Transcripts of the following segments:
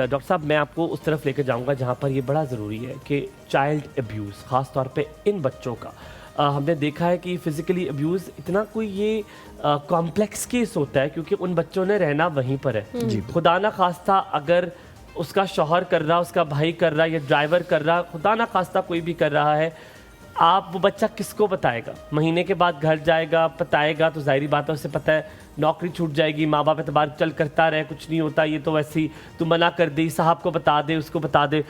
Doctor साहब, मैं आपको उस तरफ लेकर जाऊंगा जहां पर ये बड़ा ज़रूरी है कि चाइल्ड अब्यूज़, ख़ास तौर पे इन बच्चों का हमने देखा है कि फ़िज़िकली अब्यूज़ इतना कोई ये कॉम्प्लेक्स केस होता है क्योंकि उन बच्चों ने रहना वहीं पर है। जी। खुदा ना खास्ता अगर उसका शौहर कर रहा, उसका भाई कर रहा, या ड्राइवर कर रहा, खुदा ना खास्ता कोई भी कर रहा है, आप वो बच्चा किसको बताएगा? महीने के बाद घर जाएगा, बताएगा तो ज़ाहिरी बात है, उसे पता है नौकरी छूट जाएगी, माँ बाप एतबार चल करता रहे, कुछ नहीं होता, ये तो वैसे ही तू मना कर दे, साहब को बता दे, उसको बता दे।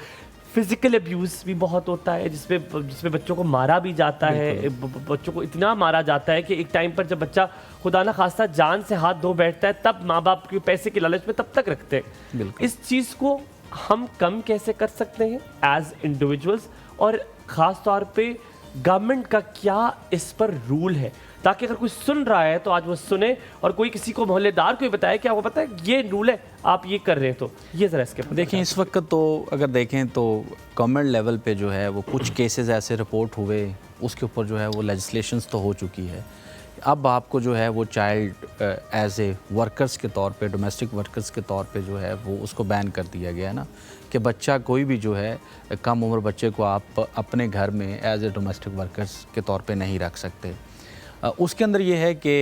फिजिकल अब्यूज़ भी बहुत होता है जिसमें बच्चों को मारा भी जाता है, बच्चों को इतना मारा जाता है कि एक टाइम पर जब बच्चा खुदा ना खास्ता जान से हाथ धो बैठता है, तब माँ बाप के पैसे के लालच में तब तक रखते हैं। इस चीज़ को हम कम कैसे कर सकते हैं एज इंडिविजुअल्स, और ख़ास तौर पे गवर्नमेंट का क्या इस पर रूल है, ताकि अगर कोई सुन रहा है तो आज वो सुने और कोई किसी को मोहल्लेदार को बताए कि आपको पता है ये रूल है, आप ये कर रहे हैं, तो ये ज़रा इसके देखिए इस वक्त तो अगर देखें तो गवर्नमेंट लेवल पे जो है वो कुछ केसेस ऐसे रिपोर्ट हुए, उसके ऊपर जो है वो लेजिस्लेशंस तो हो चुकी है। अब आपको जो है वो चाइल्ड एज ए वर्कर्स के तौर पे, डोमेस्टिक वर्कर्स के तौर पे जो है वो उसको बैन कर दिया गया है ना, कि बच्चा कोई भी जो है कम उम्र बच्चे को आप अपने घर में एज ए डोमेस्टिक वर्कर्स के तौर पे नहीं रख सकते। उसके अंदर ये है कि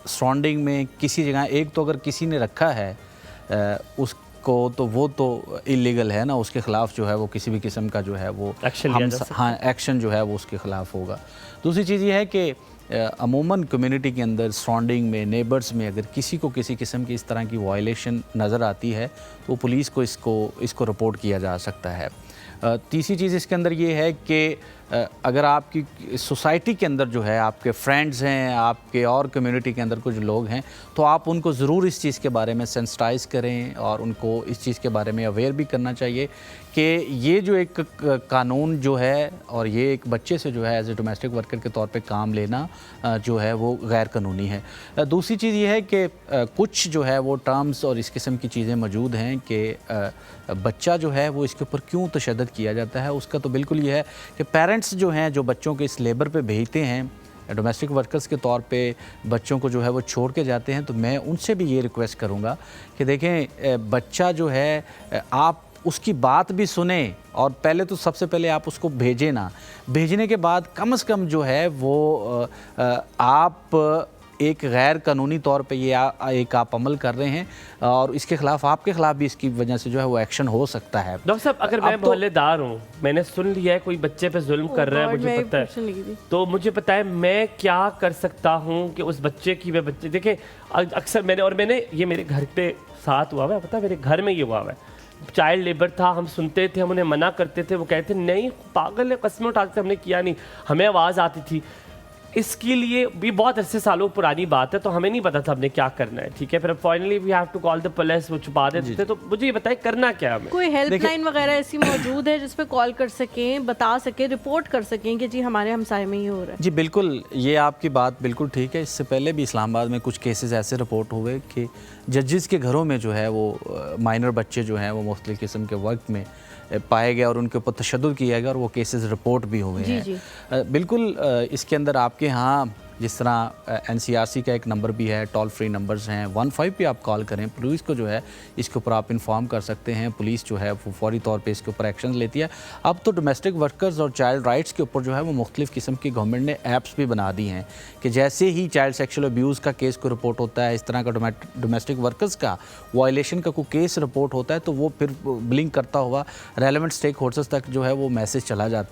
सराउंडिंग में किसी जगह एक तो अगर किसी ने रखा है उसको, तो वो तो इलीगल है ना, उसके ख़िलाफ़ जो है वो किसी भी किस्म का जो है वो एक्शन जो है वो उसके ख़िलाफ़ होगा। दूसरी चीज़ ये है कि अमूमन कम्युनिटी के अंदर सराउंडिंग में, नेबर्स में अगर किसी को किसी किस्म की इस तरह की वायलेशन नज़र आती है तो पुलिस को इसको रिपोर्ट किया जा सकता है। तीसरी चीज़ इसके अंदर ये है कि अगर आपकी सोसाइटी के अंदर जो है आपके फ्रेंड्स हैं, आपके और कम्युनिटी के अंदर कुछ लोग हैं, तो आप उनको ज़रूर इस चीज़ के बारे में सेंसिटाइज़ करें और उनको इस चीज़ के बारे में अवेयर भी करना चाहिए कि ये जो एक कानून जो है और ये एक बच्चे से जो है एज ए डोमेस्टिक वर्कर के तौर पे काम लेना जो है वो गैर कानूनी है। दूसरी चीज़ ये है कि कुछ जो है वो टर्म्स और इस किस्म की चीज़ें मौजूद हैं कि बच्चा जो है वो इसके ऊपर क्यों तशद्दुद किया जाता है। उसका तो बिल्कुल ये है कि पेरेंट्स जो हैं जो बच्चों के इस लेबर पे भेजते हैं डोमेस्टिक वर्कर्स के तौर पे, बच्चों को जो है वो छोड़ के जाते हैं, तो मैं उनसे भी ये रिक्वेस्ट करूँगा कि देखें बच्चा जो है आप उसकी बात भी सुने, और पहले तो सबसे पहले आप उसको भेजें ना, भेजने के बाद कम से कम जो है वो आप एक गैर कानूनी तौर पे ये एक आप अमल कर रहे हैं और इसके खिलाफ, आपके खिलाफ भी इसकी वजह से जो है वो एक्शन हो सकता है। डॉक्टर साहब, अगर मैं मोहल्लेदार हूँ, मैंने सुन लिया है कोई बच्चे पे जुल्म कर रहा है, मुझे पता है, तो मुझे पता है मैं क्या कर सकता हूँ कि उस बच्चे की, वे बच्चे देखें अक्सर मैंने ये मेरे घर पे साथ हुआ है, पता है मेरे घर में ये हुआ है, चाइल्ड लेबर था, हम सुनते थे, हम उन्हें मना करते थे, वो कहते नहीं पागल है, कस्में उठाते थे, हमने किया नहीं, हमें आवाज़ आती थी। इसके लिए भी बहुत अरसे सालों पुरानी बात है, तो हमें नहीं पता था हमने क्या करना है, ठीक है, फिर finally we have to call the police, वो छुपा देते थे। तो मुझे ये बताएं करना क्या हमें? कोई हेल्पलाइन वगैरह ऐसी मौजूद है जिस पे कॉल कर सकें, बता सकें, रिपोर्ट कर सकें कि जी हमारे हमसाये में ये हो रहा है? जी बिल्कुल, ये आपकी बात बिल्कुल ठीक है। इससे पहले भी इस्लामाबाद में कुछ केसेस ऐसे रिपोर्ट हुए कि जजेस के घरों में जो है वो माइनर बच्चे जो हैं वो मुख्तलिफ किस्म के वर्क में पाए गए और उनके ऊपर तशद्दुद किया गया और वो केसेस रिपोर्ट भी हुए हैं। बिल्कुल इसके अंदर आपके यहाँ जिस तरह NCRC का एक नंबर भी है, टोल फ्री नंबर्स हैं, 15 पे आप कॉल करें, पुलिस को जो है इसके ऊपर आप इन्फॉर्म कर सकते हैं, पुलिस जो है वो फौरी तौर पे इसके ऊपर एक्शन लेती है। अब तो डोमेस्टिक वर्कर्स और चाइल्ड राइट्स के ऊपर जो है वो मुख्तलिफ किस्म की गवर्नमेंट ने ऐप्स भी बना दी हैं कि जैसे ही चाइल्ड सेक्शुअल अब्यूज़ का केस को रिपोर्ट होता है, इस तरह का डोमेस्टिक वर्कर्स का वायलेशन का कोई केस रिपोर्ट होता है, तो वो फिर ब्लिंक करता हुआ रेलेवेंट स्टेक होल्डर्स तक जो है वो मैसेज चला जाता है।